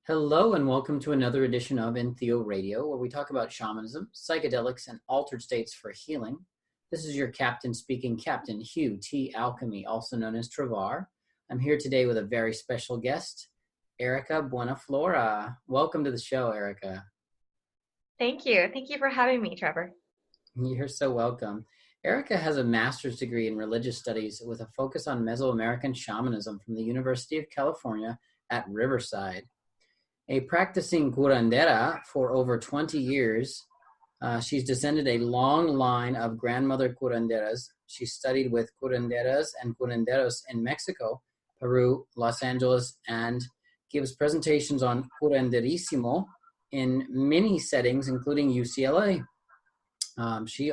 Hello and welcome to another edition of EntheoRadio, where we talk about shamanism, psychedelics, and altered states for healing. This is your captain speaking, Captain Hugh T Alkemi, also known as Travar. I'm here today with a very special guest, Erika Buenaflor. Welcome to the show, Erika. Thank you. Thank you for having me, Trevor. You're so welcome. Erika has a master's degree in religious studies with a focus on Mesoamerican shamanism from the University of California at Riverside. A practicing curandera for over 20 years, she's descended a long line of grandmother curanderas. She studied with curanderas and curanderos in Mexico, Peru, Los Angeles, and gives presentations on curanderismo in many settings, including UCLA. She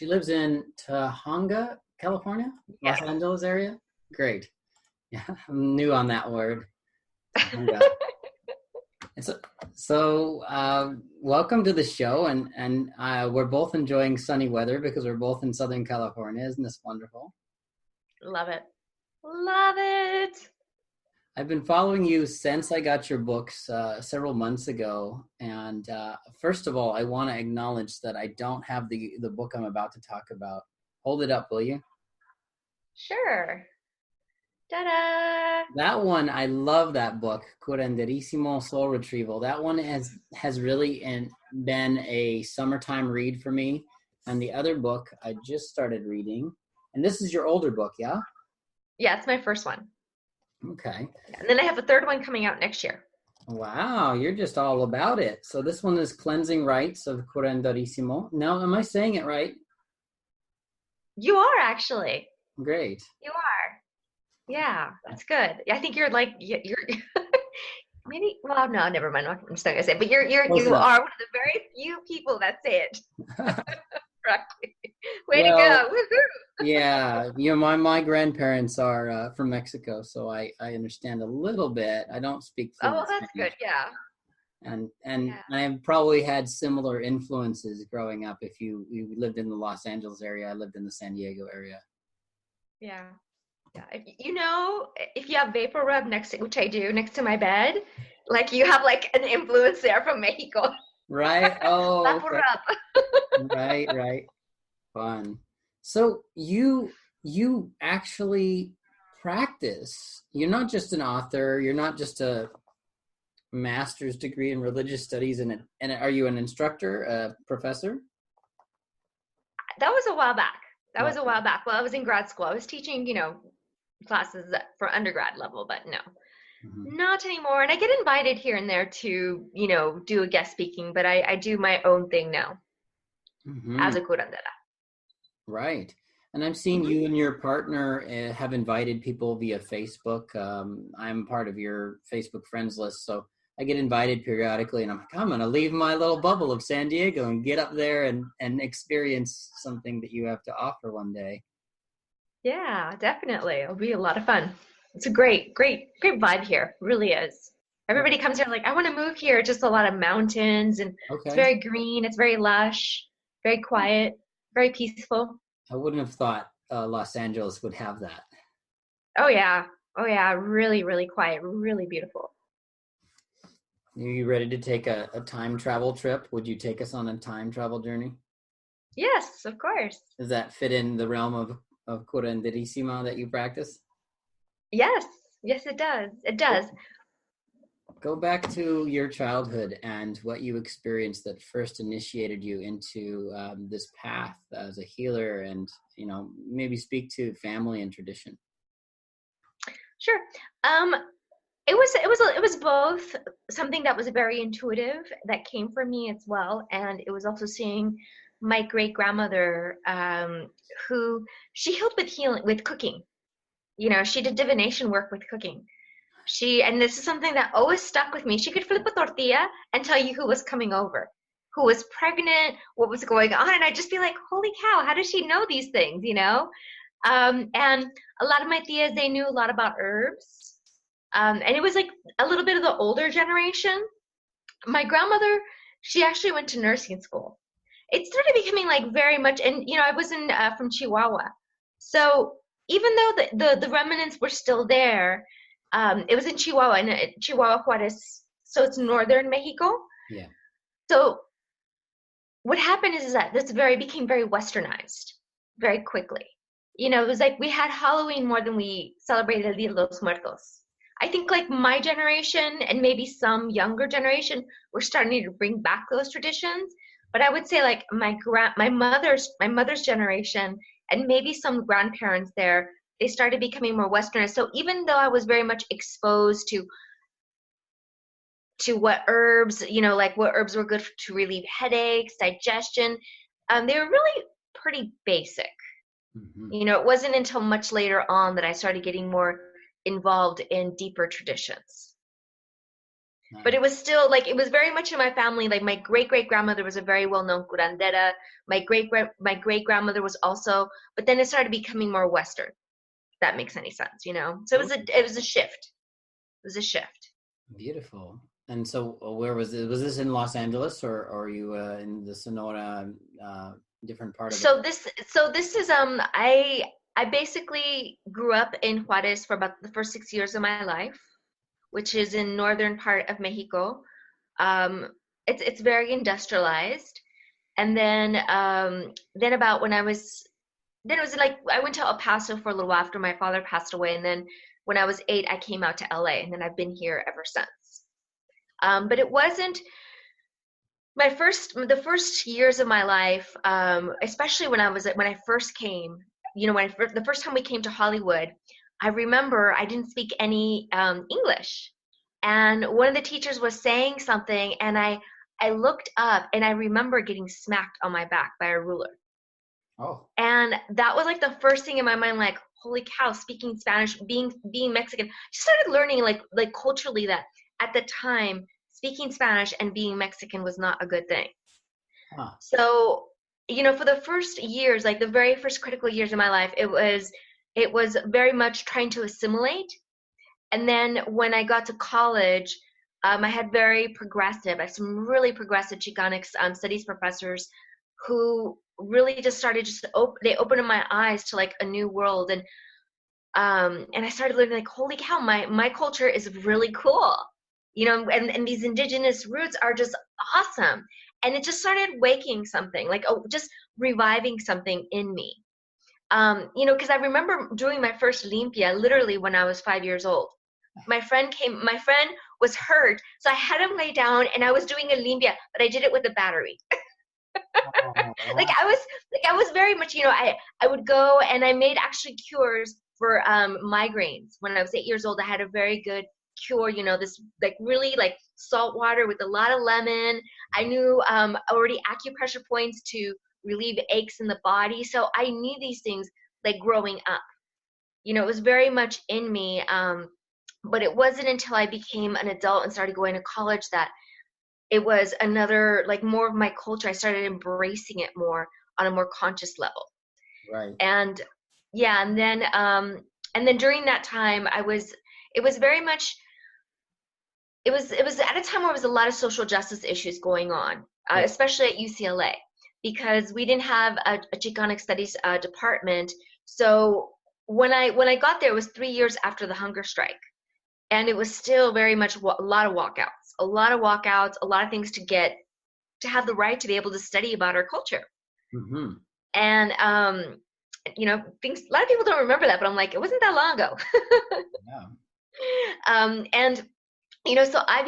lives in Tujunga, California, Los Angeles area. Great. Yeah, I'm new on that word. So welcome to the show, and we're both enjoying sunny weather because we're both in Southern California. Isn't this wonderful? Love it. Love it. I've been following you since I got your books several months ago, and first of all, I want to acknowledge that I don't have the book I'm about to talk about. Hold it up, will you? Sure. Ta-da! That one, I love that book, Curanderismo, Soul Retrieval. That one has really been a summertime read for me. And the other book I just started reading, and this is your older book, yeah? Yeah, it's my first one. Okay. And then I have a third one coming out next year. Wow, you're just all about it. So this one is Cleansing Rites of Curanderismo. Now, am I saying it right? You are, actually. Great. You are. Yeah, that's good. I think you're like, you're maybe, well, no, never mind. I'm just not going to say it, but you are one of the very few people that say it. Correctly. Way to go. Woo-hoo. Yeah, my grandparents are from Mexico, so I understand a little bit. I don't speak fluent Oh, well, that's Spanish. good, yeah. And I've probably had similar influences growing up. If you lived in the Los Angeles area, I lived in the San Diego area. Yeah. Yeah, if you have vapor rub which I do, next to my bed, like you have like an influence there from Mexico. Right. Oh, vapor rub. Right. Fun. So you actually practice. You're not just an author. You're not just a master's degree in religious studies. And are you an instructor, a professor? That was a while back. Well, I was in grad school. I was teaching, classes for undergrad level, but no, not anymore. And I get invited here and there to, do a guest speaking, but I do my own thing now as a curandera. Right. And I've seen you and your partner have invited people via Facebook. I'm part of your Facebook friends list, so I get invited periodically, and I'm like, I'm going to leave my little bubble of San Diego and get up there and experience something that you have to offer one day. Yeah, definitely. It'll be a lot of fun. It's a great vibe here. It really is. Everybody comes here like, I want to move here. Just a lot of mountains, and It's very green. It's very lush, very quiet, very peaceful. I wouldn't have thought Los Angeles would have that. Oh yeah. Really, really quiet. Really beautiful. Are you ready to take a time travel trip? Would you take us on a time travel journey? Yes, of course. Does that fit in the realm of curanderismo that you practice? Yes, it does. It does. Go back to your childhood and what you experienced that first initiated you into this path as a healer, and maybe speak to family and tradition. Sure. It was both something that was very intuitive that came from me as well, and it was also seeing my great grandmother, who she helped with cooking. She did divination work with cooking. And this is something that always stuck with me. She could flip a tortilla and tell you who was coming over, who was pregnant, what was going on, and I'd just be like, holy cow, how does she know these things? And a lot of my tias, they knew a lot about herbs, and it was like a little bit of the older generation. My grandmother, she actually went to nursing school. It started becoming like very much, and I was from Chihuahua, so even though the remnants were still there, it was in Chihuahua, in Chihuahua Juarez So it's northern Mexico. Yeah. So what happened is that this became very westernized very quickly. You know, it was like we had Halloween more than we celebrated El Dia de los Muertos. I think like my generation and maybe some younger generation were starting to bring back those traditions. But I would say like my mother's generation and maybe some grandparents there, they started becoming more westernized. So even though I was very much exposed to what herbs, you know, like what herbs were good to relieve headaches, digestion, they were really pretty basic. Mm-hmm. You know, it wasn't until much later on that I started getting more involved in deeper traditions. Nice. But it was still like, it was very much in my family. Like my great-great-grandmother was a very well-known curandera. My great-grandmother was also, but then it started becoming more Western. If that makes any sense, you know? So it was a shift. It was a shift. Beautiful. And so where was it? Was this in Los Angeles or are you in the Sonora different part of it? This is I basically grew up in Juarez for about the first 6 years of my life, which is in northern part of Mexico. It's very industrialized. And then about when it was like I went to El Paso for a little while after my father passed away, and then when I was 8 I came out to LA, and then I've been here ever since. But it wasn't the first years of my life, especially when I first came, you know, the first time we came to Hollywood, I remember I didn't speak any English, and one of the teachers was saying something, and I looked up, and I remember getting smacked on my back by a ruler. Oh. And that was like the first thing in my mind, like, holy cow, speaking Spanish, being Mexican. I started learning like culturally that at the time, speaking Spanish and being Mexican was not a good thing. Huh. So, you know, for the first years, like the very first critical years of my life, it was very much trying to assimilate. And then when I got to college, I had I had some really progressive Chicanic studies professors who really just started they opened my eyes to like a new world. And I started learning like, holy cow, my culture is really cool. You know, and these indigenous roots are just awesome. And it just started waking something, like just reviving something in me. You know, because I remember doing my first Limpia literally when I was 5 years old. My friend was hurt, so I had him lay down, and I was doing a Limpia, but I did it with a battery. Oh, Like I was very much, you know, I would go and I made actually cures for migraines. When I was 8 years old, I had a very good cure, you know, this like really like salt water with a lot of lemon. I knew already acupressure points to relieve aches in the body. So I knew these things like growing up. You know, it was very much in me. But it wasn't until I became an adult and started going to college that it was another, like more of my culture. I started embracing it more on a more conscious level. right. And yeah, and then during that time, it was very much, it was at a time where there was a lot of social justice issues going on, Yeah. especially at UCLA, because we didn't have a Chicanic studies department. So when I got there, it was 3 years after the hunger strike. And it was still very much a lot of walkouts, a lot of things to have the right to be able to study about our culture. Mm-hmm. And, you know, things, a lot of people don't remember that, but I'm like, it wasn't that long ago. Yeah. And, you know, so I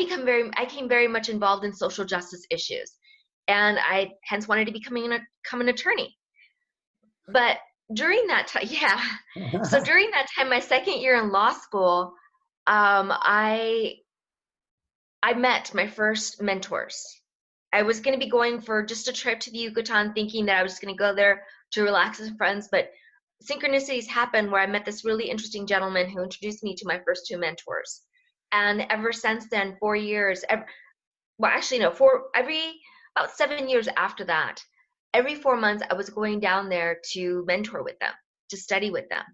came very much involved in social justice issues, and I hence wanted to become an attorney. But during that time, yeah. So during that time, my second year in law school, I met my first mentors. I was going to be going for just a trip to the Yucatan, thinking that I was just going to go there to relax with friends, but synchronicities happened where I met this really interesting gentleman who introduced me to my first two mentors. And ever since then, 4 years, about 7 years after that, every 4 months I was going down there to mentor with them, to study with them.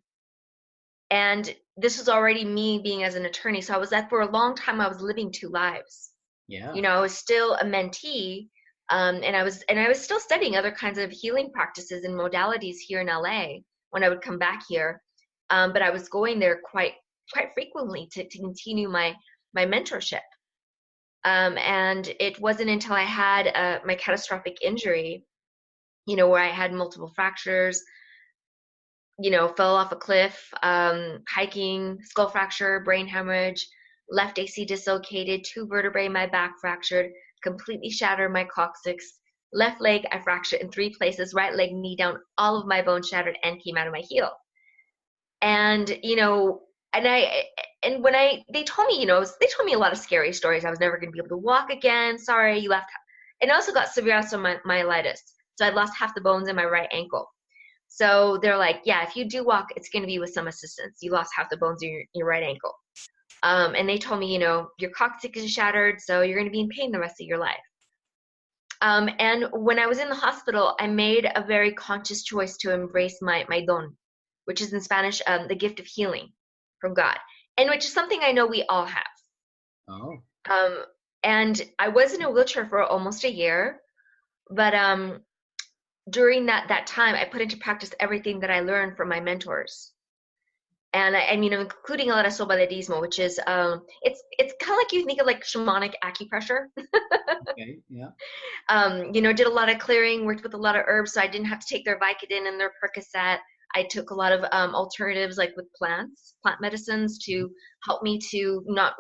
And this was already me being as an attorney. So for a long time, I was living two lives. Yeah. You know, I was still a mentee, and I was still studying other kinds of healing practices and modalities here in LA when I would come back here. But I was going there quite frequently to continue my mentorship. And it wasn't until I had my catastrophic injury, where I had multiple fractures, fell off a cliff, hiking, skull fracture, brain hemorrhage, left AC dislocated, 2 vertebrae in my back fractured, completely shattered my coccyx, left leg I fractured in 3 places, right leg, knee down, all of my bones shattered and came out of my heel. And, and when they told me, they told me a lot of scary stories. I was never going to be able to walk again. Sorry, you left. And I also got severe osteomyelitis. So I lost half the bones in my right ankle. So they're like, yeah, if you do walk, it's going to be with some assistance. You lost half the bones in your right ankle. And they told me, your coccyx is shattered, so you're going to be in pain the rest of your life. And when I was in the hospital, I made a very conscious choice to embrace my don, which is in Spanish, the gift of healing from God, and which is something I know we all have. Oh. And I was in a wheelchair for almost a year, but during that time, I put into practice everything that I learned from my mentors. And including a lot of Curanderismo, which is, it's kind of like you think of like shamanic acupressure. Okay, yeah. Did a lot of clearing, worked with a lot of herbs, so I didn't have to take their Vicodin and their Percocet. I took a lot of alternatives, like with plant medicines, to help me to not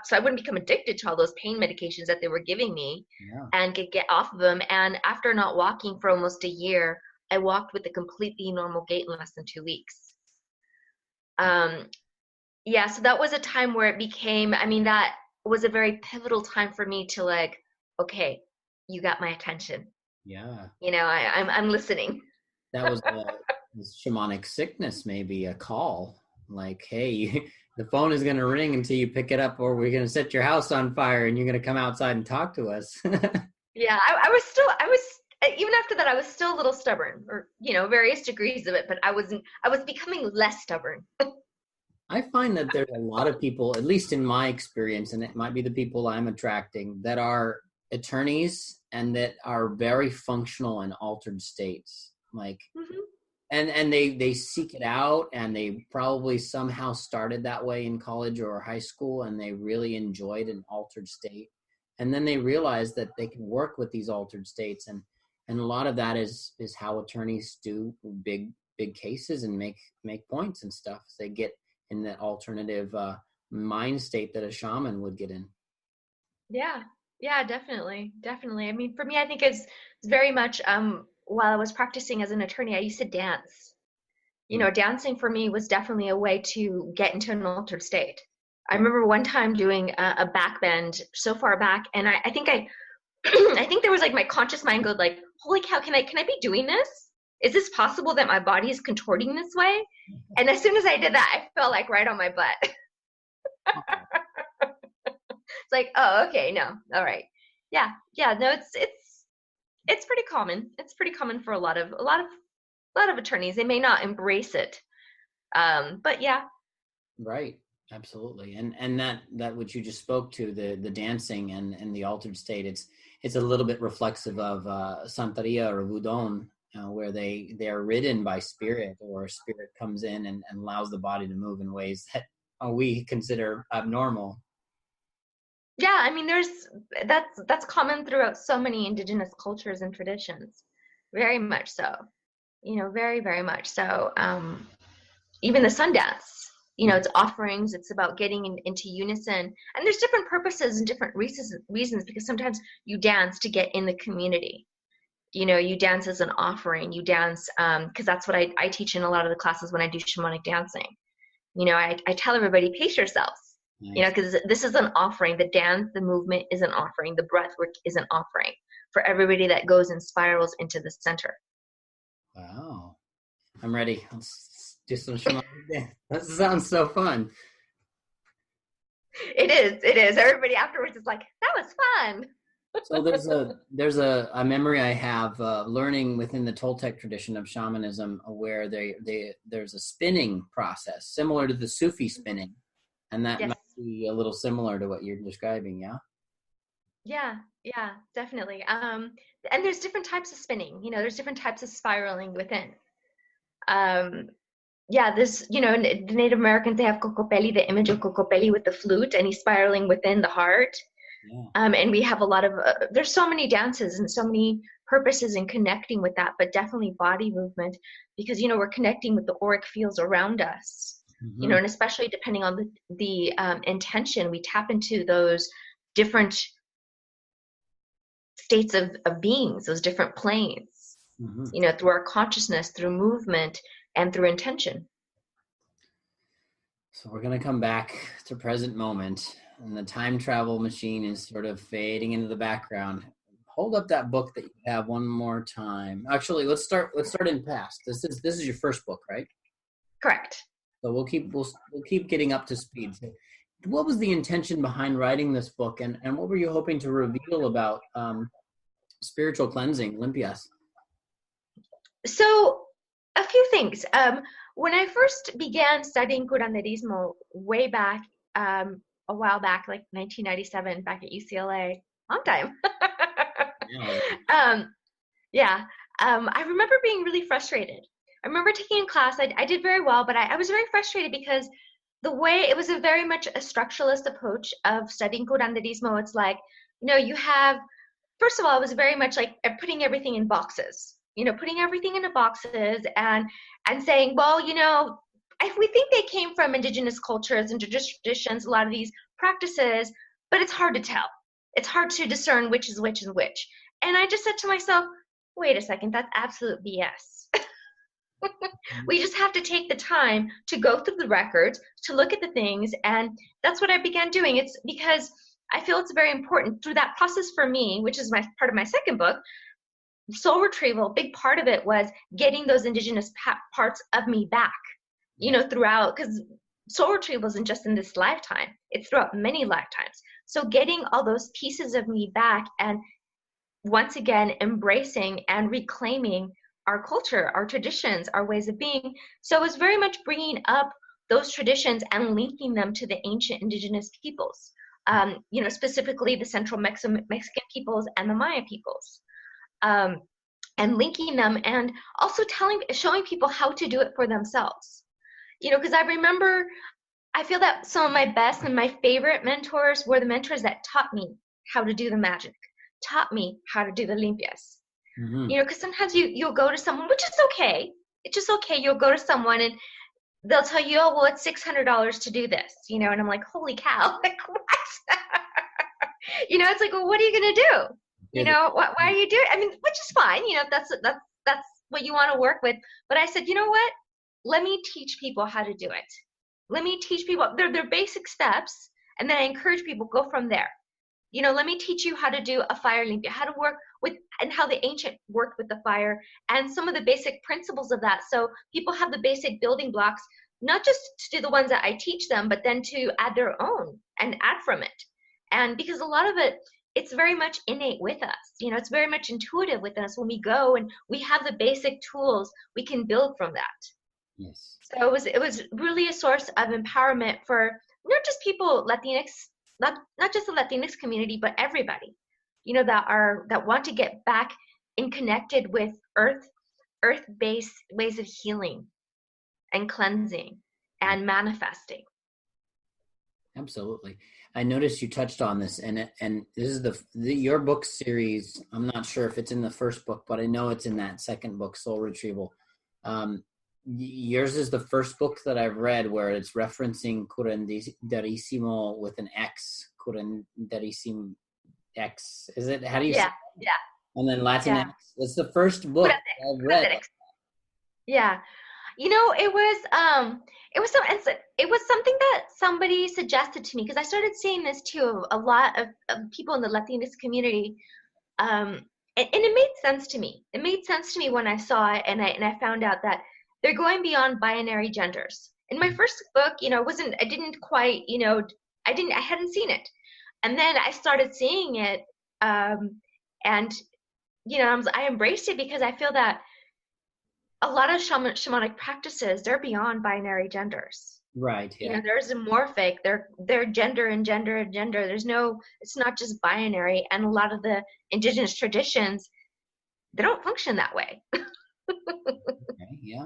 so I wouldn't become addicted to all those pain medications that they were giving me, and could get off of them. And after not walking for almost a year, I walked with a completely normal gait in less than 2 weeks. So that was a time where it became, that was a very pivotal time for me to like, okay, you got my attention. Yeah. I'm listening. That was this shamanic sickness, maybe a call like, hey, the phone is going to ring until you pick it up, or we're going to set your house on fire and you're going to come outside and talk to us. Yeah, I was even after that, I was still a little stubborn, or, various degrees of it, but I was becoming less stubborn. I find that there's a lot of people, at least in my experience, and it might be the people I'm attracting, that are attorneys and that are very functional in altered states. Like, and they seek it out, and they probably somehow started that way in college or high school, and they really enjoyed an altered state. And then they realize that they can work with these altered states. And a lot of that is how attorneys do big cases and make points and stuff. They get in the alternative mind state that a shaman would get in. Yeah, definitely. For me, I think it's very much, while I was practicing as an attorney, I used to dance. Dancing for me was definitely a way to get into an altered state. I remember one time doing a back bend so far back, and I think I think there was like my conscious mind go like, holy cow, can I be doing this? Is this possible that my body is contorting this way? And as soon as I did that, I felt like right on my butt. It's like, oh, okay, no, all right. Yeah, no, it's pretty common. It's pretty common for a lot of attorneys. They may not embrace it, but yeah. Right, absolutely. And that which you just spoke to, the dancing and the altered state, it's a little bit reflexive of Santeria or Vudon, where they are ridden by spirit, or spirit comes in and allows the body to move in ways that we consider abnormal. Yeah, that's common throughout so many indigenous cultures and traditions. Very much so. Very, very much so. Even the sun dance, it's offerings. It's about getting into unison. And there's different purposes and different reasons, because sometimes you dance to get in the community. You dance as an offering. You dance because that's what I teach in a lot of the classes when I do shamanic dancing. I tell everybody, pace yourselves. Nice. Because this is an offering. The dance, the movement is an offering. The breath work is an offering for everybody that goes and spirals into the center. Wow. I'm ready. Let's do some shamanic dance. That sounds so fun. It is. Everybody afterwards is like, that was fun. So there's a memory I have learning within the Toltec tradition of shamanism, where there's a spinning process similar to the Sufi spinning, and that might be a little similar to what you're describing. Yeah, definitely. And there's different types of spinning. There's different types of spiraling within. This, the Native Americans, they have Kokopelli, the image of Kokopelli with the flute, and he's spiraling within the heart. And we have a lot of, there's so many dances and so many purposes in connecting with that, but definitely body movement, because, we're connecting with the auric fields around us, and especially depending on the intention, we tap into those different states of beings, those different planes, through our consciousness, through movement, and through intention. So we're going to come back to present moment, and the time travel machine is sort of fading into the background. Hold up that book that you have one more time. Actually, let's start in past. This is your first book, right? Correct. So we'll keep getting up to speed. So what was the intention behind writing this book, and what were you hoping to reveal about spiritual cleansing, Limpias? So a few things. When I first began studying Curanderismo way back, a while back, like 1997, back at UCLA, long time. I remember being really frustrated. I remember taking a class. I did very well, but I was very frustrated because the way it was a very much a structuralist approach of studying Curanderismo. It's like, you have, first of all, it was very much like putting everything in boxes, putting everything into boxes and saying, well, if we think they came from indigenous cultures and traditions, a lot of these practices, but it's hard to tell. It's hard to discern which is which and which. And I just said to myself, wait a second, that's absolute BS. We just have to take the time to go through the records, to look at the things. And that's what I began doing. It's because I feel it's very important through that process for me, which is part of my second book, Soul Retrieval. Big part of it was getting those indigenous parts of me back, throughout, because soul retrieval isn't just in this lifetime, it's throughout many lifetimes. So getting all those pieces of me back and once again embracing and reclaiming our culture, our traditions, our ways of being. So it was very much bringing up those traditions and linking them to the ancient indigenous peoples, specifically the central Mexican peoples and the Maya peoples, and linking them and also showing people how to do it for themselves. Because I feel that some of my best and my favorite mentors were the mentors that taught me how to do the magic, taught me how to do the limpias. Because sometimes you'll go to someone, which is okay. It's just okay. You'll go to someone and they'll tell you, oh, well, it's $600 to do this, and I'm like, holy cow, like what? It's like, well, what are you going to do? Why are you doing? I mean, which is fine. That's what you want to work with. But I said, you know what? Let me teach people how to do it. Let me teach people their basic steps, and then I encourage people go from there. Let me teach you how to do a fire limpia, how to work with, and how the ancient worked with the fire, and some of the basic principles of that. So people have the basic building blocks, not just to do the ones that I teach them, but then to add their own and add from it. And because a lot of it, it's very much innate with us. It's very much intuitive with us when we go and we have the basic tools, we can build from that. Yes. So it was really a source of empowerment for not just people, Latinx, not just the Latinx community, but everybody, that want to get back and connected with earth-based ways of healing and cleansing and manifesting. Absolutely. I noticed you touched on this, and this is your book series. I'm not sure if it's in the first book, but I know it's in that second book, Soul Retrieval. Yours is the first book that I've read where it's referencing Curanderismo with an X, Curanderismo X. Is it? How do you say it? Yeah. And then Latinx. It's the first book I've read. Yeah. It was something that somebody suggested to me, because I started seeing this too, a lot of people in the Latinx community, and it made sense to me. It made sense to me when I saw it, and I found out that they're going beyond binary genders. In my first book, I hadn't seen it, and then I started seeing it, and I embraced it because I feel that a lot of shamanic practices, they're beyond binary genders. Right. Yeah. There's amorphic, they're gender and gender and gender. It's not just binary. And a lot of the indigenous traditions, they don't function that way. Okay, yeah.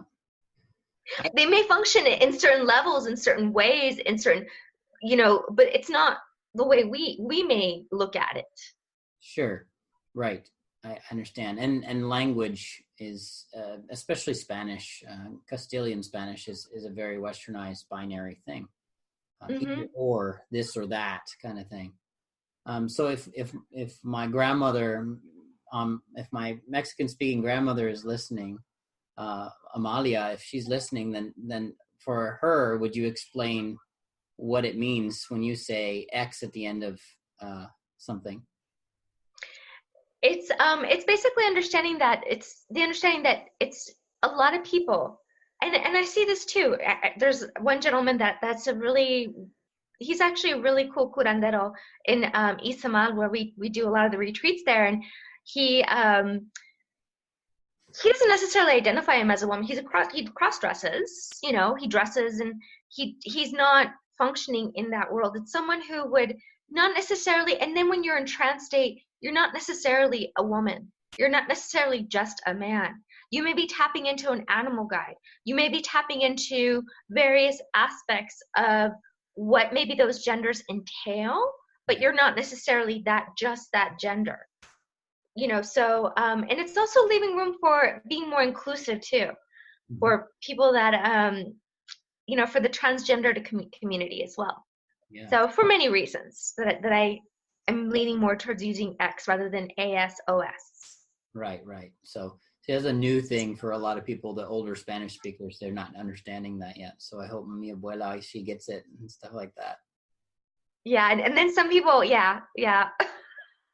They may function in certain levels, in certain ways, in certain, but it's not the way we may look at it. Sure. Right. I understand. And language is, especially Spanish, Castilian Spanish is a very westernized binary thing. Either or, this or that kind of thing. So if my grandmother, if my Mexican speaking grandmother is listening, Amalia, if she's listening, then for her, would you explain what it means when you say X at the end of something? It's basically understanding that it's a lot of people, and I see this too. There's one gentleman he's actually a really cool curandero in Izamal, where we do a lot of the retreats there, and he doesn't necessarily identify him as a woman. He cross dresses, he dresses, and he's not functioning in that world. It's someone who would not necessarily, and then when you're in trance state, you're not necessarily a woman. You're not necessarily just a man. You may be tapping into an animal guide. You may be tapping into various aspects of what maybe those genders entail, but you're not necessarily just that gender. So, and it's also leaving room for being more inclusive too, for people that, for the transgender community as well. Yeah. So for many reasons that I am leaning more towards using X rather than ASOS. Right. So there's a new thing for a lot of people, the older Spanish speakers, they're not understanding that yet. So I hope mi abuela, she gets it and stuff like that. Yeah. And then some people, yeah.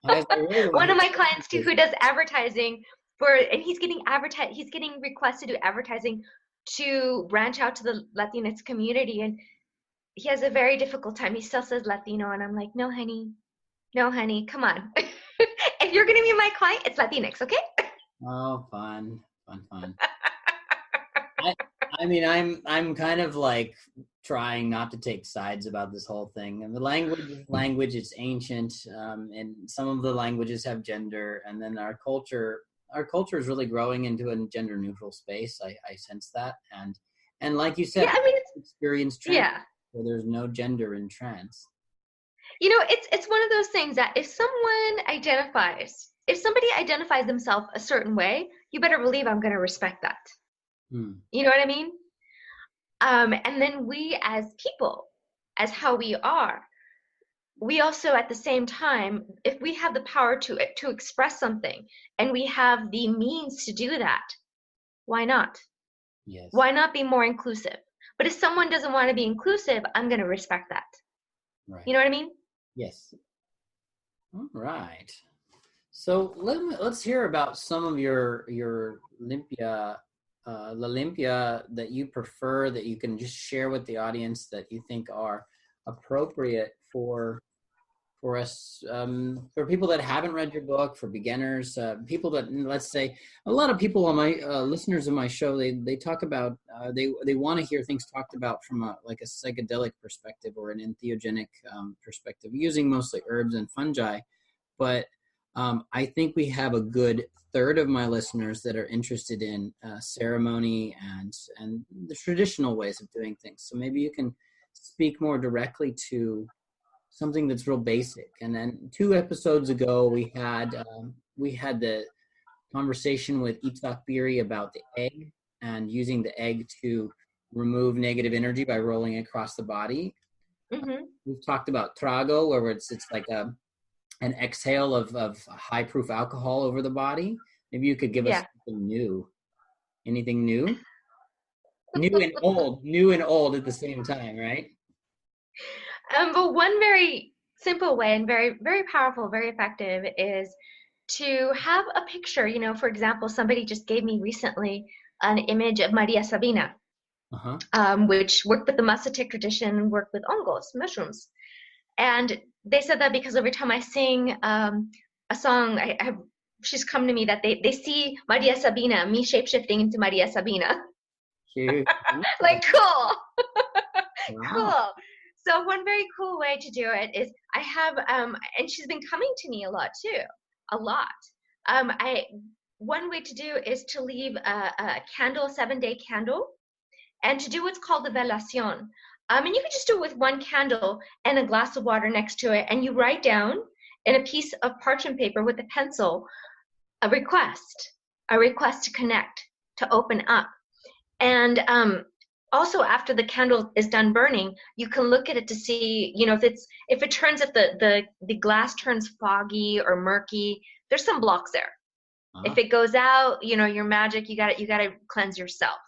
One of my clients too, who does advertising and he's getting requests to do advertising to branch out to the Latinx community, and he has a very difficult time. He still says Latino, and I'm like, no, honey, come on. If you're going to be my client, it's Latinx, okay? Oh, fun. I mean, I'm kind of like trying not to take sides about this whole thing. And the language is ancient, and some of the languages have gender, and then our culture is really growing into a gender neutral space. I sense that, and like you said, yeah, I mean, it's experienced trans, yeah. So there's no gender in trans. It's one of those things that if somebody identifies themselves a certain way, you better believe I'm going to respect that. You know what I mean? And then we as people, as how we are, we also at the same time, if we have the power to express something and we have the means to do that, why not? Yes. Why not be more inclusive? But if someone doesn't want to be inclusive, I'm going to respect that. Right. You know what I mean? Yes. All right. So let's hear about some of your Limpia, La Limpia that you prefer, that you can just share with the audience that you think are appropriate for us, for people that haven't read your book, for beginners, people that, let's say, a lot of people on my listeners of my show, they talk about, they want to hear things talked about from a psychedelic perspective or an entheogenic perspective, using mostly herbs and fungi. But I think we have a good third of my listeners that are interested in ceremony and the traditional ways of doing things. So maybe you can speak more directly to something that's real basic. And then 2 episodes ago, we had the conversation with Itzhak Biri about the egg and using the egg to remove negative energy by rolling it across the body. Mm-hmm. We've talked about trago, where it's like an exhale of high proof alcohol over the body. Maybe you could give us something new. Anything new? New and old at the same time, right? But one very simple way and very, very powerful, very effective is to have a picture. For example, somebody just gave me recently an image of Maria Sabina, which worked with the Mazatec tradition, worked with hongos, mushrooms. And they said that because every time I sing a song, she's come to me that they see Maria Sabina, me shape-shifting into Maria Sabina. Cute. Like, cool. Wow. Cool. So one very cool way to do it is I have, and she's been coming to me a lot too, a lot. One way to do is to leave a candle, 7-day candle, and to do what's called the velación. And you can just do it with one candle and a glass of water next to it, and you write down in a piece of parchment paper with a pencil a request to connect, to open up. And also, after the candle is done burning, you can look at it to see, if it turns, if the glass turns foggy or murky, there's some blocks there. If it goes out, your magic, you gotta cleanse yourself.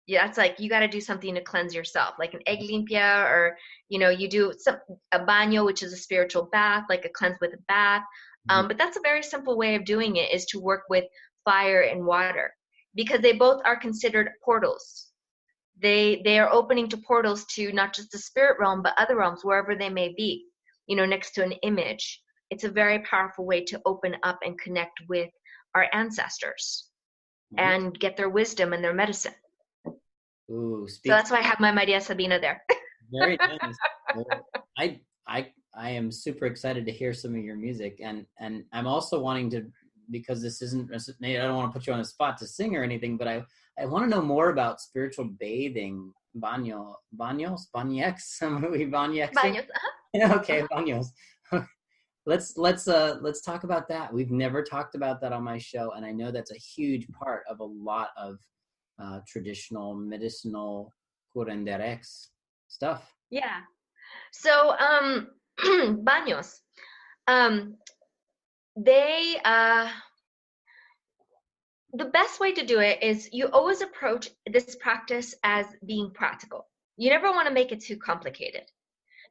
Yeah, it's like you gotta do something to cleanse yourself, like an egg limpia, or you do a baño, which is a spiritual bath, like a cleanse with a bath. But that's a very simple way of doing it, is to work with fire and water, because they both are considered portals. They are opening to portals to not just the spirit realm, but other realms, wherever they may be, next to an image. It's a very powerful way to open up and connect with our ancestors and get their wisdom and their medicine. Ooh, so that's why I have my Maria Sabina there. Very nice. Well, I am super excited to hear some of your music, and I'm also wanting to, because this isn't, I don't want to put you on the spot to sing or anything, but I want to know more about spiritual bathing. Baños, bañex, bañexing. Okay, baños. Let's talk about that. We've never talked about that on my show, and I know that's a huge part of a lot of traditional medicinal curanderX stuff. Yeah. So baños, the best way to do it is you always approach this practice as being practical. You never want to make it too complicated,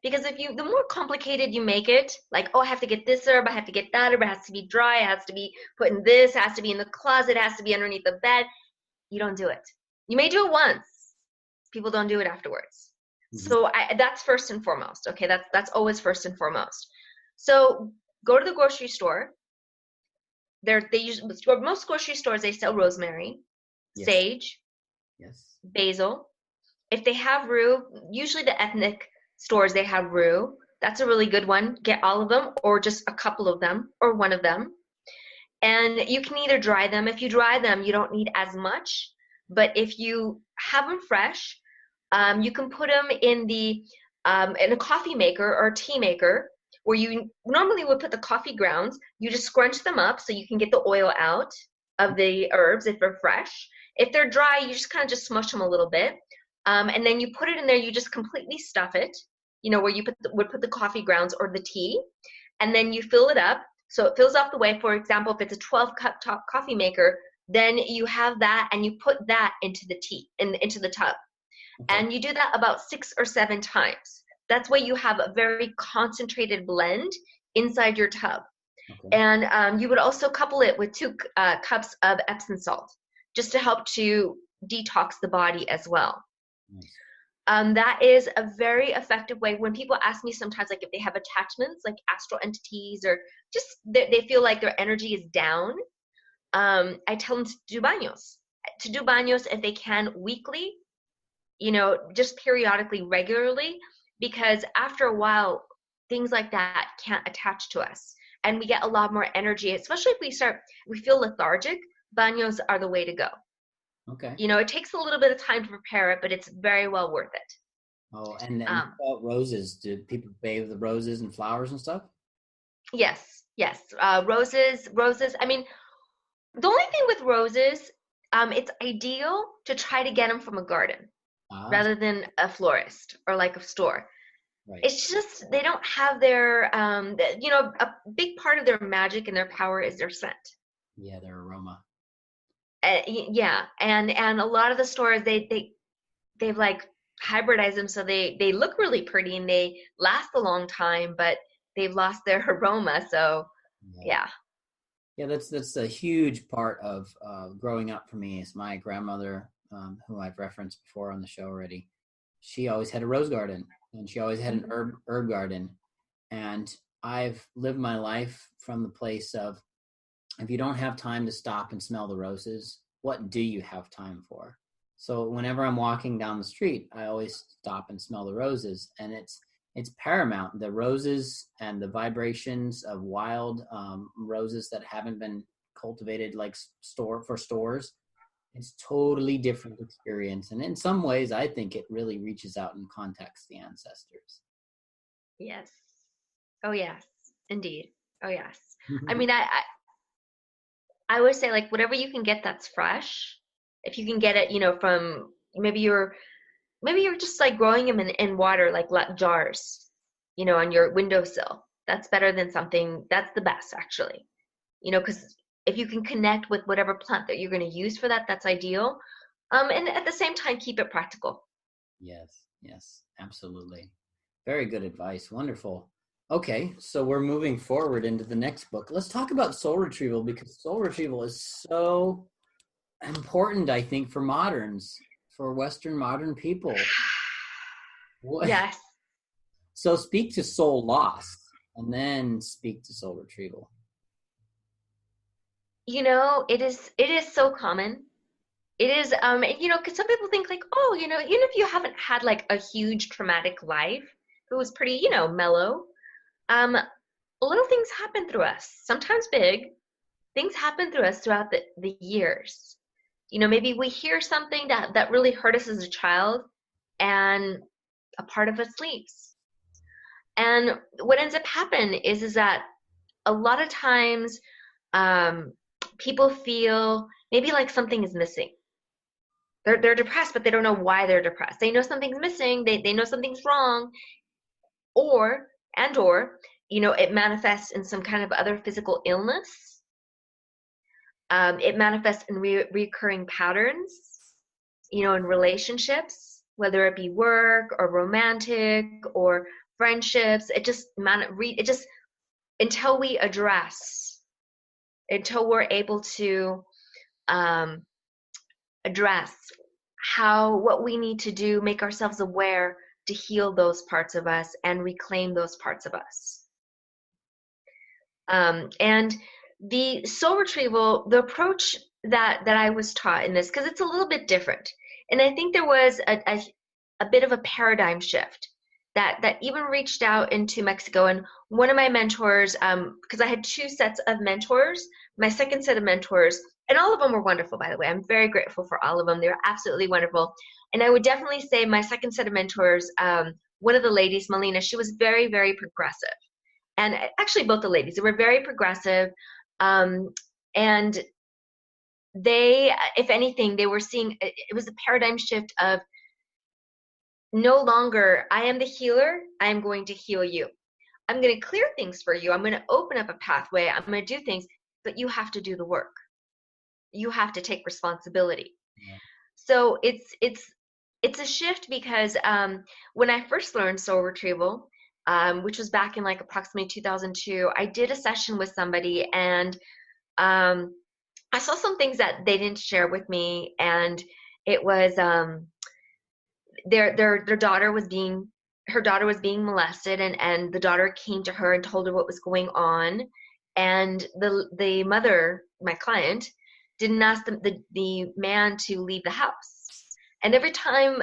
because the more complicated you make it, like, oh, I have to get this herb, I have to get that herb, it has to be dry, it has to be put in this, it has to be in the closet, it has to be underneath the bed. You don't do it. You may do it once. People don't do it afterwards. So that's first and foremost. Okay, that's always first and foremost. So go to the grocery store. Most grocery stores, they sell rosemary, sage, basil. If they have rue, usually the ethnic stores, they have rue. That's a really good one. Get all of them, or just a couple of them, or one of them. And you can either dry them. If you dry them, you don't need as much. But if you have them fresh, you can put them in in a coffee maker or a tea maker, where you normally would put the coffee grounds. You just scrunch them up so you can get the oil out of the herbs if they're fresh. If they're dry, you just kind of just smush them a little bit. And then you put it in there. You just completely stuff it, where you would put the coffee grounds or the tea. And then you fill it up. So it fills up the way. For example, if it's a 12-cup top coffee maker, then you have that and you put that into the tea, into the tub. Okay. And you do that about 6 or 7 times. That's why you have a very concentrated blend inside your tub. Okay. And you would also couple it with 2 cups of Epsom salt, just to help to detox the body as well. Nice. That is a very effective way. When people ask me sometimes, like if they have attachments, like astral entities, or just they feel like their energy is down, I tell them to do baños. To do baños if they can weekly, just periodically, regularly, because after a while, things like that can't attach to us. And we get a lot more energy, especially if we feel lethargic. Baños are the way to go. Okay. It takes a little bit of time to prepare it, but it's very well worth it. Oh, and then about roses. Do people bathe the roses and flowers and stuff? Yes. Roses. I mean, the only thing with roses, it's ideal to try to get them from a garden rather than a florist or like a store. Right. It's just they don't have their, a big part of their magic and their power is their scent. Yeah, their aroma. Yeah, and a lot of the stores they've like hybridized them so they look really pretty and they last a long time, but they've lost their aroma. So yeah. Yeah, that's a huge part of growing up for me. Is my grandmother, who I've referenced before on the show already. She always had a rose garden, and she always had an herb garden. And I've lived my life from the place of, if you don't have time to stop and smell the roses, what do you have time for? So whenever I'm walking down the street, I always stop and smell the roses, and it's paramount. The roses and the vibrations of wild roses that haven't been cultivated like for stores. It's totally different experience. And in some ways, I think it really reaches out and contacts the ancestors. Yes. Oh, yes, indeed. Oh, yes. I mean, I would say, like, whatever you can get that's fresh, if you can get it, from maybe you're just like growing them in water, like jars, on your windowsill. That's better than something, that's the best actually, because if you can connect with whatever plant that you're going to use for that, that's ideal. And at the same time, keep it practical. Yes, absolutely. Very good advice. Wonderful. Okay, so we're moving forward into the next book. Let's talk about soul retrieval, because soul retrieval is so important, I think, for moderns, for Western modern people. What? Yes. So speak to soul loss and then speak to soul retrieval. It is so common. It is, because some people think like, oh, even if you haven't had like a huge traumatic life, it was pretty, mellow. Little things happen through us, sometimes big things happen through us throughout the years. Maybe we hear something that really hurt us as a child, and a part of us leaves. And what ends up happening is that a lot of times people feel maybe like something is missing. They're depressed, but they don't know why they're depressed. They know something's missing. They know something's wrong, or it manifests in some kind of other physical illness. It manifests in recurring patterns, in relationships, whether it be work or romantic or friendships. It just until we until we're able to address what we need to do, make ourselves aware to heal those parts of us and reclaim those parts of us. And the soul retrieval, the approach that I was taught in this, because it's a little bit different. And I think there was a bit of a paradigm shift that even reached out into Mexico. And one of my mentors, because I had two sets of mentors, my second set of mentors, and all of them were wonderful, by the way. I'm very grateful for all of them. They were absolutely wonderful. And I would definitely say my second set of mentors, one of the ladies, Melina, she was very, very progressive. And actually both the ladies, they were very progressive. And they, if anything, they were seeing, it was a paradigm shift of no longer, I am the healer, I am going to heal you. I'm going to clear things for you. I'm going to open up a pathway. I'm going to do things, but you have to do the work. You have to take responsibility. Yeah. So it's a shift, because when I first learned soul retrieval, which was back in like approximately 2002, I did a session with somebody, and I saw some things that they didn't share with me, and it was their daughter was being molested, and the daughter came to her and told her what was going on, and the mother, my client, didn't ask the man to leave the house. And every time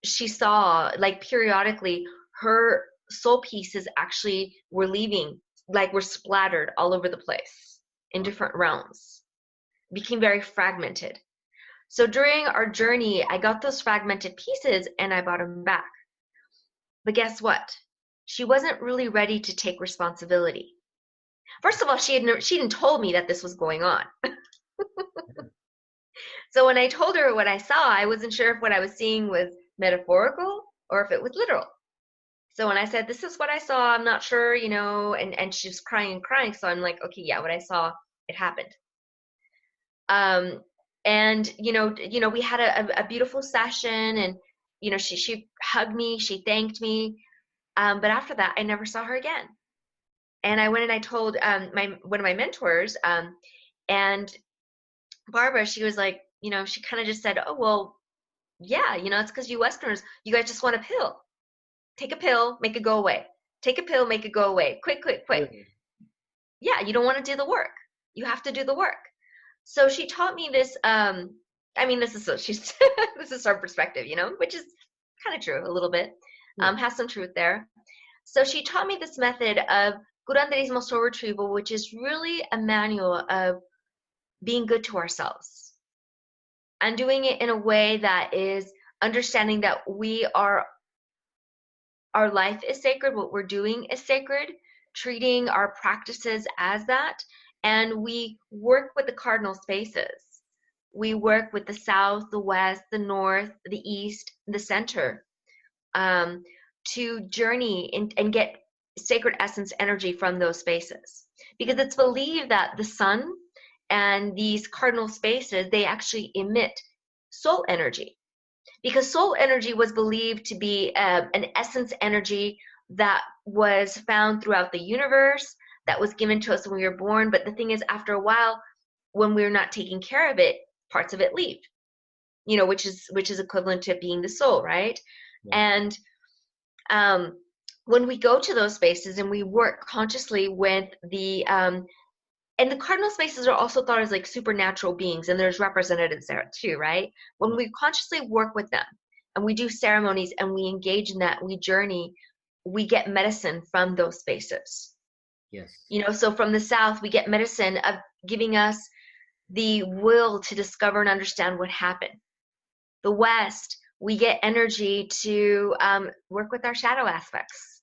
she saw, like periodically, her soul pieces actually were leaving, like were splattered all over the place in different realms, became very fragmented. So during our journey, I got those fragmented pieces and I brought them back. But guess what? She wasn't really ready to take responsibility. First of all, she hadn't told me that this was going on. So when I told her what I saw, I wasn't sure if what I was seeing was metaphorical or if it was literal. So when I said, this is what I saw, I'm not sure, and she was crying. So I'm like, okay, yeah, what I saw, it happened. And, we had a beautiful session, and, she hugged me, she thanked me. But after that, I never saw her again. And I went and I told one of my mentors, and Barbara, she was like, she kind of just said, oh, well, yeah, it's because you Westerners, you guys just want a pill. Take a pill, make it go away. Take a pill, make it go away. Quick. Yeah, you don't want to do the work. You have to do the work. So she taught me this, this is her perspective, which is kind of true a little bit, has some truth there. So she taught me this method of Curanderismo soul retrieval, which is really a manual of being good to ourselves. and doing it in a way that is understanding that our life is sacred, what we're doing is sacred, treating our practices as that, and we work with the cardinal spaces. We work with the south, the west, the north, the east, the center, to journey and get sacred essence energy from those spaces. Because it's believed that the sun and these cardinal spaces, they actually emit soul energy. Because soul energy was believed to be an essence energy that was found throughout the universe, that was given to us when we were born. But the thing is, after a while, when we're not taking care of it, parts of it leave, which is equivalent to being the soul, right? Yeah. And when we go to those spaces and we work consciously with and the cardinal spaces are also thought as like supernatural beings, and there's representatives there too, right? When we consciously work with them and we do ceremonies and we engage in that, we journey, we get medicine from those spaces. Yes. So from the south, we get medicine of giving us the will to discover and understand what happened. The west, we get energy to work with our shadow aspects.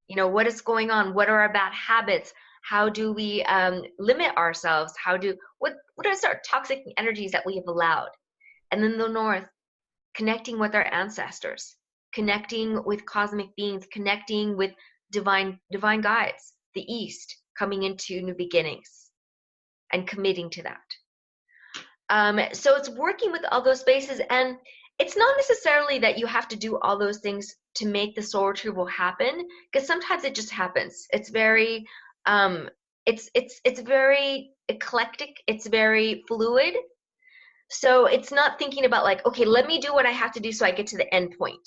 What is going on? What are our bad habits? How do we limit ourselves? What are our toxic energies that we have allowed? And then the north, connecting with our ancestors, connecting with cosmic beings, connecting with divine guides. The east, coming into new beginnings and committing to that. So it's working with all those spaces, and it's not necessarily that you have to do all those things to make the soul retrieval happen, because sometimes it just happens. It's very it's very eclectic, it's very fluid. So it's not thinking about like, okay, let me do what I have to do so I get to the end point.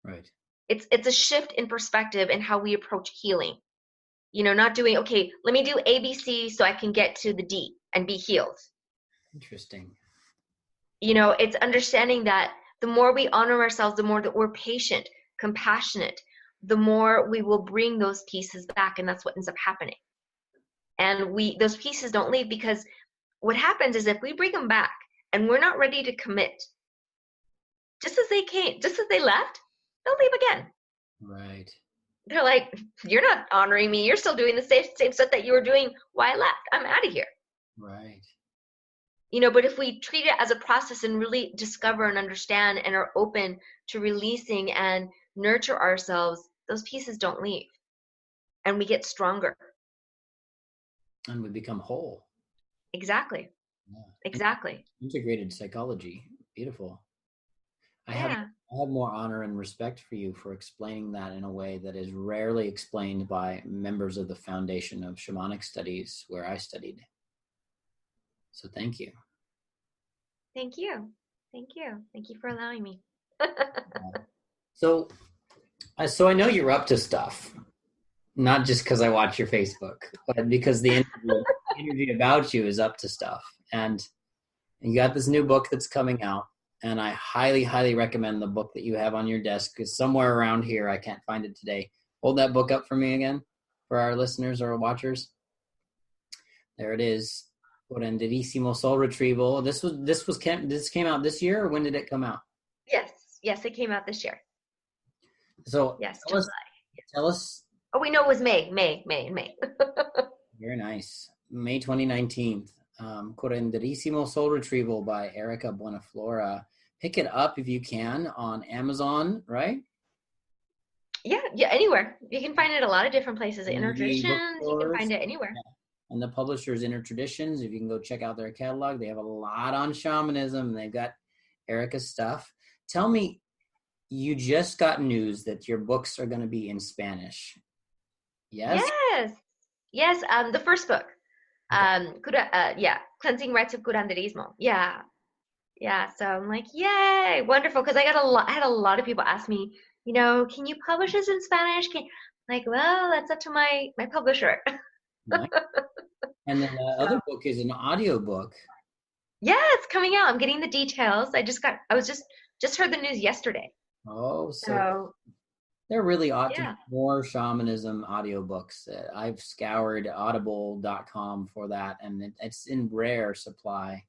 Right. It's a shift in perspective in how we approach healing. Not doing, okay, let me do ABC so I can get to the D and be healed. Interesting. It's understanding that the more we honor ourselves, the more that we're patient, compassionate, the more we will bring those pieces back, and that's what ends up happening. And those pieces don't leave, because what happens is if we bring them back and we're not ready to commit, just as they left, they'll leave again. Right. They're like, you're not honoring me. You're still doing the same stuff that you were doing while I left. I'm out of here. Right. But if we treat it as a process and really discover and understand and are open to releasing and nurture ourselves, those pieces don't leave, and we get stronger. And we become whole. Exactly. Yeah. Exactly. Integrated psychology. Beautiful. I have more honor and respect for you for explaining that in a way that is rarely explained by members of the Foundation of Shamanic Studies, where I studied. So thank you. Thank you. Thank you. Thank you for allowing me. So I know you're up to stuff, not just because I watch your Facebook, but because the interview about you is up to stuff. And you got this new book that's coming out, and I highly, highly recommend the book that you have on your desk. It's somewhere around here. I can't find it today. Hold that book up for me again for our listeners or watchers. There it is. Curanderismo Soul Retrieval. This came out this year, or when did it come out? Yes, it came out this year. So yes, tell us. Oh, we know it was May. Very nice. May 2019. Curanderismo Soul Retrieval by Erika Buenaflor. Pick it up if you can on Amazon, right? Yeah, anywhere. You can find it a lot of different places. Inner Traditions, you can find it anywhere. Yeah. And the publisher's Inner Traditions. If you can go check out their catalog, they have a lot on shamanism, and they've got Erika's stuff. Tell me, you just got news that your books are going to be in Spanish. Yes? Yes. The first book. Okay. Cleansing Rites of Curanderismo. Yeah. So I'm like, yay, wonderful. Because I had a lot of people ask me, can you publish this in Spanish? Like, well, that's up to my publisher. Nice. And then the other book is an audio book. Yeah, it's coming out. I'm getting the details. I was just heard the news yesterday. Oh, so there really ought to be more shamanism audiobooks. I've scoured audible.com for that, and it's in rare supply.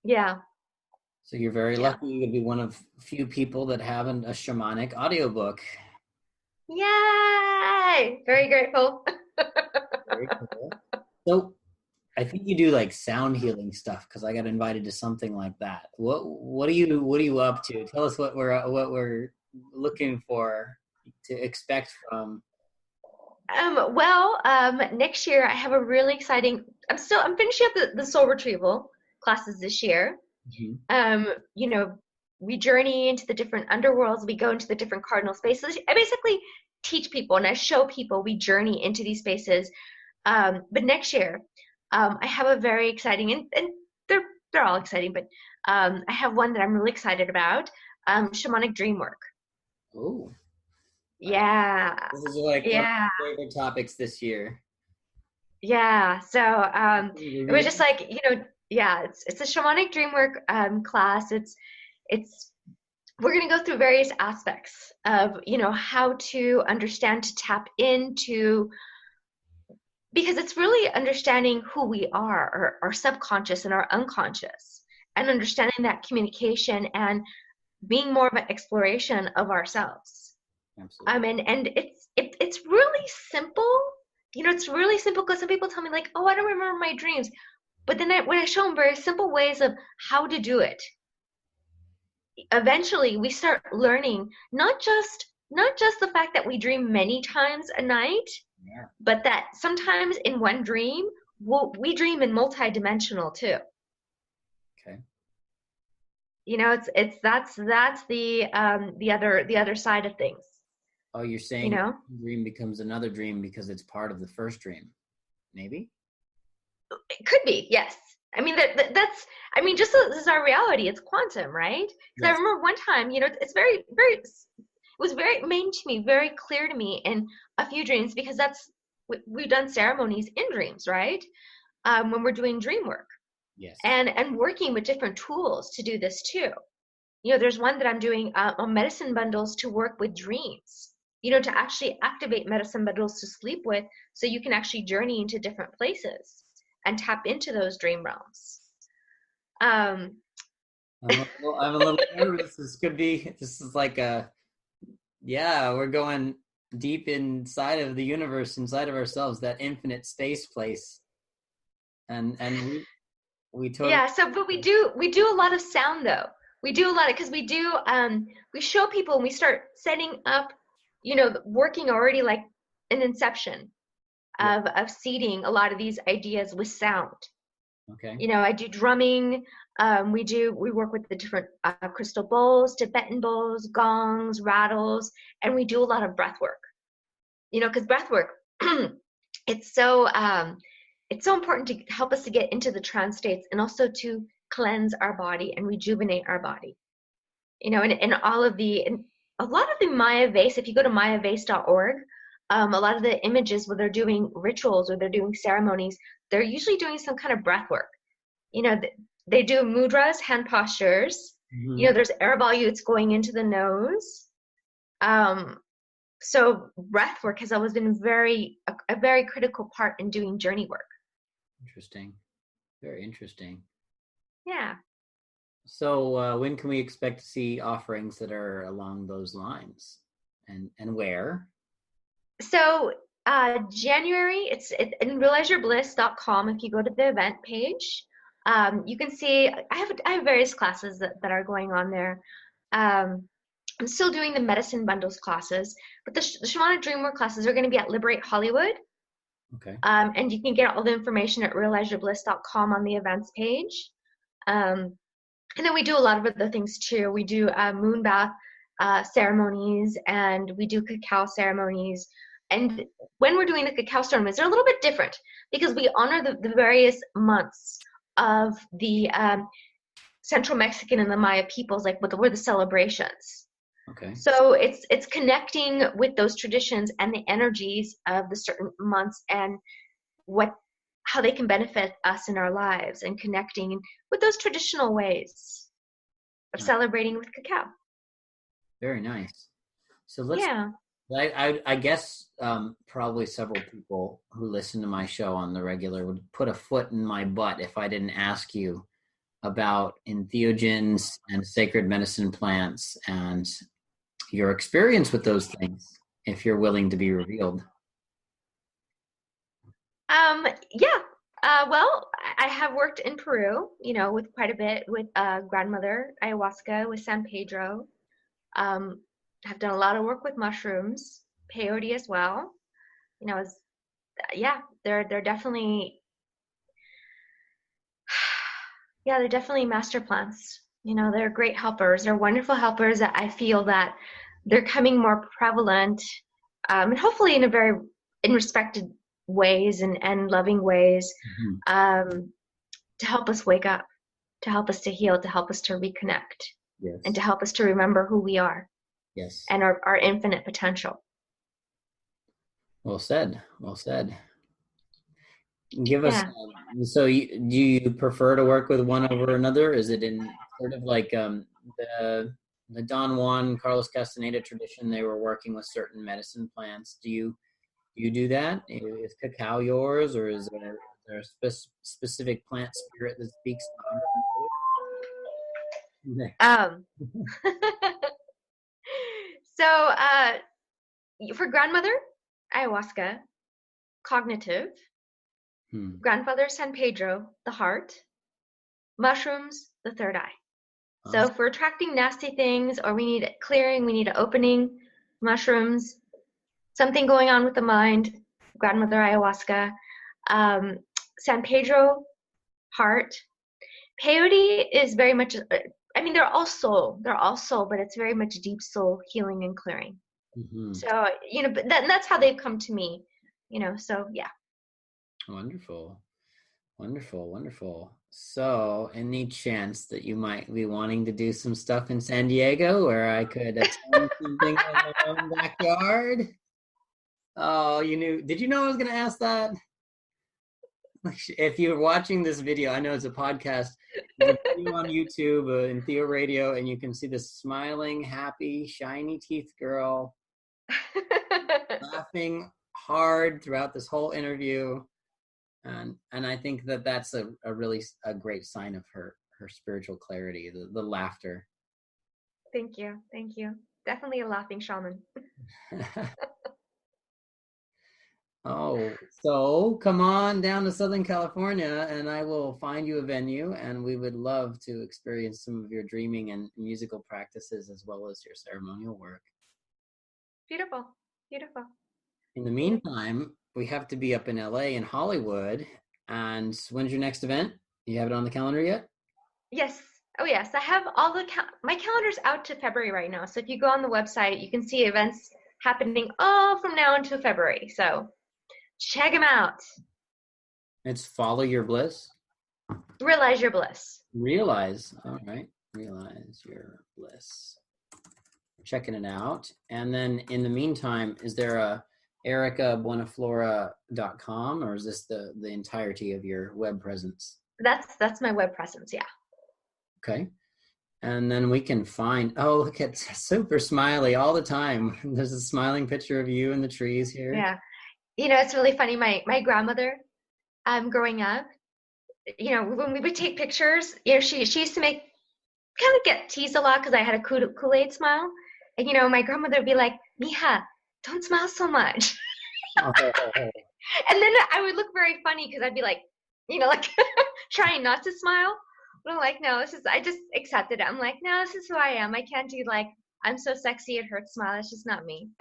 Yeah. So you're very Yeah. lucky to be one of few people that have a shamanic audiobook. Yay! Very grateful. Very cool. So I think you do like sound healing stuff because I got invited to something like that. What are you up to? Tell us what we're looking for to expect from. Next year I have a really exciting. I'm finishing up the soul retrieval classes this year. Mhm. You know, we journey into the different underworlds. We go into the different cardinal spaces. I basically teach people and I show people we journey into these spaces. But next year, I have a very exciting, and they're all exciting, but I have one that I'm really excited about. Shamanic dream work. Oh, Yeah, this is like one of yeah, my favorite topics this year. yeah. So Can you it was reveal? just like, yeah, it's a shamanic dream work class. It's we're going to go through various aspects of how to understand, to tap into, because it's really understanding who we are, our subconscious and our unconscious, and understanding that communication and being more of an exploration of ourselves. Absolutely. And it's really simple. It's really simple because some people tell me like, oh, I don't remember my dreams, but then when I show them very simple ways of how to do it, eventually we start learning not just the fact that we dream many times a night, Yeah. but that sometimes in one dream we dream in multidimensional too. Okay. It's that's the other side of things. Oh, you're You saying know, dream becomes another dream because it's part of the first dream, maybe? it could be, yes. I mean that's I mean, just this is our reality. It's quantum, right? Because I Yes. remember one time, it's very very it was very main to me, very clear to me in a few dreams, because we've done ceremonies in dreams, right? When we're doing dream work Yes. and working with different tools to do this too. There's one that I'm doing on medicine bundles to work with dreams, to actually activate medicine bundles to sleep with, so you can actually journey into different places and tap into those dream realms. Um, I'm a little nervous. This is like yeah, we're going deep inside of the universe, inside of ourselves, that infinite space place. And we totally. yeah, but we do a lot of sound though. We do a lot of, because we show people and we start setting up, working already like an inception Yeah. of seeding a lot of these ideas with sound. Okay. I do drumming. We work with the different crystal bowls, Tibetan bowls, gongs, rattles, and we do a lot of breath work. Because breath work, it's so it's so important to help us to get into the trance states, and also to cleanse our body and rejuvenate our body. And a lot of the Maya vase, if you go to mayavase.org, a lot of the images where they're doing rituals or they're doing ceremonies, they're usually doing some kind of breath work. They do mudras, hand postures. Mhm. There's air volutes going into the nose. So breath work has always been a very critical part in doing journey work. Interesting. Very interesting. Yeah. So when can we expect to see offerings that are along those lines, and where? So January, it's in realizeyourbliss.com. If you go to the event page, you can see I have various classes that are going on there. I'm still doing the medicine bundles classes, but the shamanic dreamwork classes are going to be at Liberate Hollywood. Okay. And you can get all the information at realizeyourbliss.com on the events page. And then we do a lot of other things too. We do moon bath ceremonies, and we do cacao ceremonies. And when we're doing the cacao ceremonies, they're a little bit different, because we honor the various months of the Central Mexican and the Maya peoples, like were the celebrations. Okay. So it's connecting with those traditions and the energies of the certain months, and how they can benefit us in our lives, and connecting with those traditional ways of Nice. celebrating with cacao. Very nice. So let's. Yeah. I guess probably several people who listen to my show on the regular would put a foot in my butt if I didn't ask you about entheogens and sacred medicine plants and your experience with those things, if you're willing to be revealed. Yeah. Well, I have worked in Peru, with quite a bit with grandmother, ayahuasca, with San Pedro. Have done a lot of work with mushrooms, peyote as well. They're definitely, they're definitely master plants. They're great helpers. They're wonderful helpers that I feel that they're coming more prevalent, and hopefully in respected ways and loving ways, to help us wake up, to help us to heal, to help us to reconnect, Yes. and to help us to remember who we are. Yes. And our infinite potential. Well said. Well said. Give us. So, do you prefer to work with one over another? Is it in sort of like the Don Juan, Carlos Castaneda tradition? They were working with certain medicine plants. Do you do that? Is cacao yours, or is there a specific plant spirit that speaks louder? So, for grandmother, ayahuasca, cognitive. Grandfather, San Pedro, the heart. Mushrooms, the third eye. Awesome. So if we're attracting nasty things, or we need clearing, we need an opening, mushrooms, something going on with the mind, grandmother, ayahuasca. San Pedro, heart. Peyote is very much, they're all soul, but it's very much deep soul healing and clearing. So, but that's how they've come to me, so yeah. Wonderful. Wonderful, wonderful. So, any chance that you might be wanting to do some stuff in San Diego where I could attend something in my own backyard? Oh, did you know I was going to ask that? If you're watching this video, I know it's a podcast. There's a video on YouTube, EntheoRadio, and you can see this smiling, happy, shiny teeth girl laughing hard throughout this whole interview. And I think that's a really great sign of her spiritual clarity, the laughter. Thank you. Definitely a laughing shaman. Oh, so come on down to Southern California and I will find you a venue, and we would love to experience some of your dreaming and musical practices as well as your ceremonial work. Beautiful. In the meantime, we have to be up in LA and Hollywood. And when's your next event? You have it on the calendar yet? Yes. Oh, yes. I have all my calendar's out to February right now. So if you go on the website, you can see events happening all from now until February. So check them out. It's Follow Your Bliss? Realize Your Bliss. Realize. All right. Realize Your Bliss. Checking it out. And then in the meantime, is there a erikabuenaflor.com, or is this the entirety of your web presence? That's my web presence, yeah. Okay. And then we can find, look, it's super smiley all the time. There's a smiling picture of you in the trees here. Yeah. It's really funny. My grandmother, growing up, when we would take pictures, she used to get teased a lot because I had a Kool-Aid smile. And, my grandmother would be like, Mija, don't smile so much. And then I would look very funny because I'd be like, trying not to smile. But I'm like, no, I just accepted it. I'm like, no, this is who I am. I can't do I'm so sexy it hurts smile. It's just not me.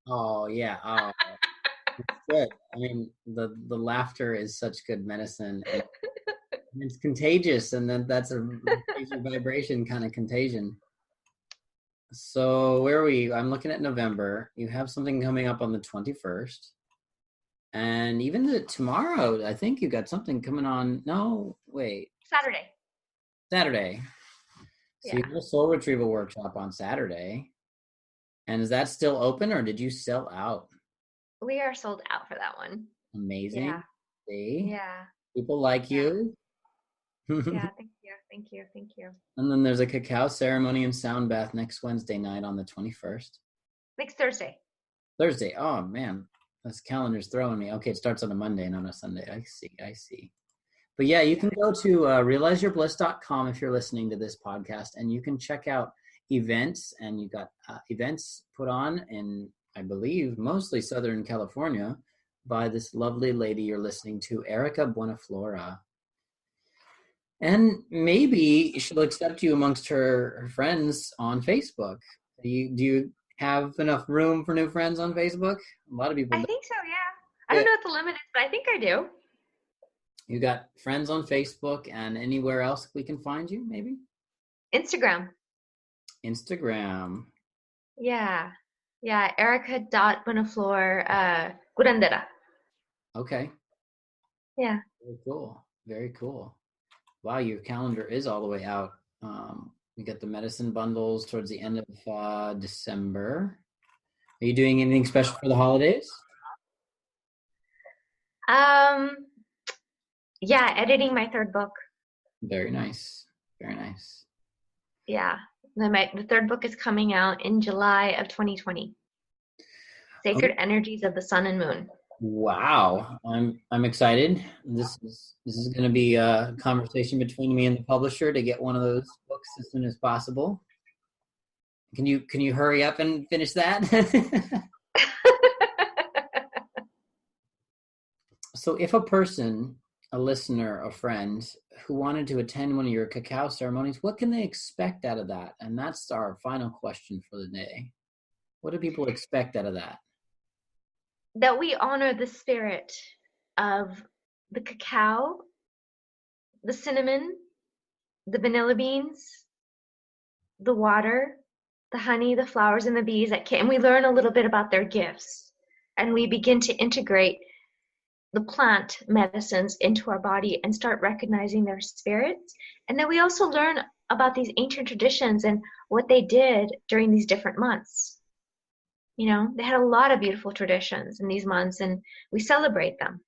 Oh, yeah. Oh, it's good. The laughter is such good medicine. And it's contagious. And then that's a vibration kind of contagion. So where are we? I'm looking at November. You have something coming up on the 21st. And even tomorrow, I think you got something coming on. No, wait. Saturday. So you have a soul retrieval workshop on Saturday. And is that still open, or did you sell out? We are sold out for that one. Amazing. Yeah. See? Yeah. People like you. Yeah, thank you. And then there's a cacao ceremony and sound bath next Wednesday night on the 21st. Next Thursday. Oh, man. This calendar's throwing me. Okay, it starts on a Monday, not a Sunday. I see. But yeah, you can go to realizeyourbliss.com if you're listening to this podcast, and you can check out events. And you got events put on in, I believe, mostly Southern California by this lovely lady you're listening to, Erika Buenaflor. And maybe she'll accept you amongst her friends on Facebook. Do you have enough room for new friends on Facebook? A lot of people I don't. think so, yeah. I don't know what the limit is, but I think I do. You got friends on Facebook, and anywhere else we can find you, maybe? Instagram. Yeah. Yeah, Erika.Buenaflor, Curandera. Okay. Yeah. Very cool. Very cool. Wow, your calendar is all the way out. We got the medicine bundles towards the end of December. Are you doing anything special for the holidays? Yeah, editing my third book. Very nice. Very nice. Yeah. The third book is coming out in July of 2020. Sacred Energies of the Sun and Moon. Wow, I'm excited. This is going to be a conversation between me and the publisher to get one of those books as soon as possible. Can you hurry up and finish that? So if a person, a listener, a friend who wanted to attend one of your cacao ceremonies, what can they expect out of that? And that's our final question for the day. What do people expect out of that? That we honor the spirit of the cacao, the cinnamon, the vanilla beans, the water, the honey, the flowers, and the bees that came. We learn a little bit about their gifts, and we begin to integrate the plant medicines into our body and start recognizing their spirits. And then we also learn about these ancient traditions and what they did during these different months. You know, they had a lot of beautiful traditions in these months, and we celebrate them.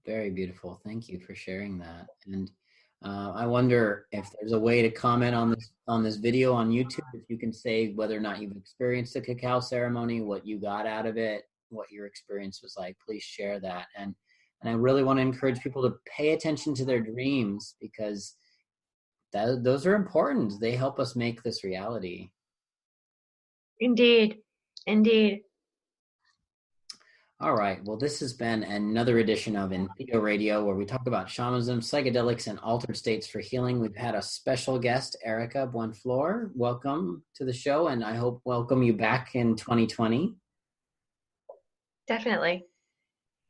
Very beautiful. Thank you for sharing that. And I wonder if there's a way to comment on this video on YouTube. If you can say whether or not you've experienced the cacao ceremony, what you got out of it, what your experience was like. Please share that. And I really want to encourage people to pay attention to their dreams, because those are important. They help us make this reality. Indeed. All right. Well, this has been another edition of EntheoRadio, where we talk about shamanism, psychedelics, and altered states for healing. We've had a special guest, Erika Buenaflor. Welcome to the show, and I hope welcome you back in 2020. Definitely.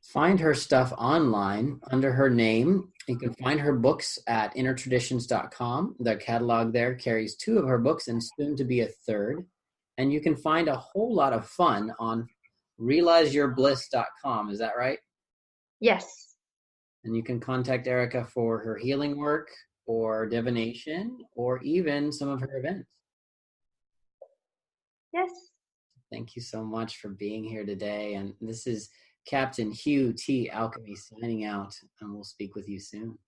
Find her stuff online under her name. You can find her books at innertraditions.com. The catalog there carries 2 of her books and soon to be a 3rd. And you can find a whole lot of fun on realizeyourbliss.com. Is that right? Yes. And you can contact Erika for her healing work or divination or even some of her events. Yes. Thank you so much for being here today. And this is Captain Hugh T Alkemi signing out, and we'll speak with you soon.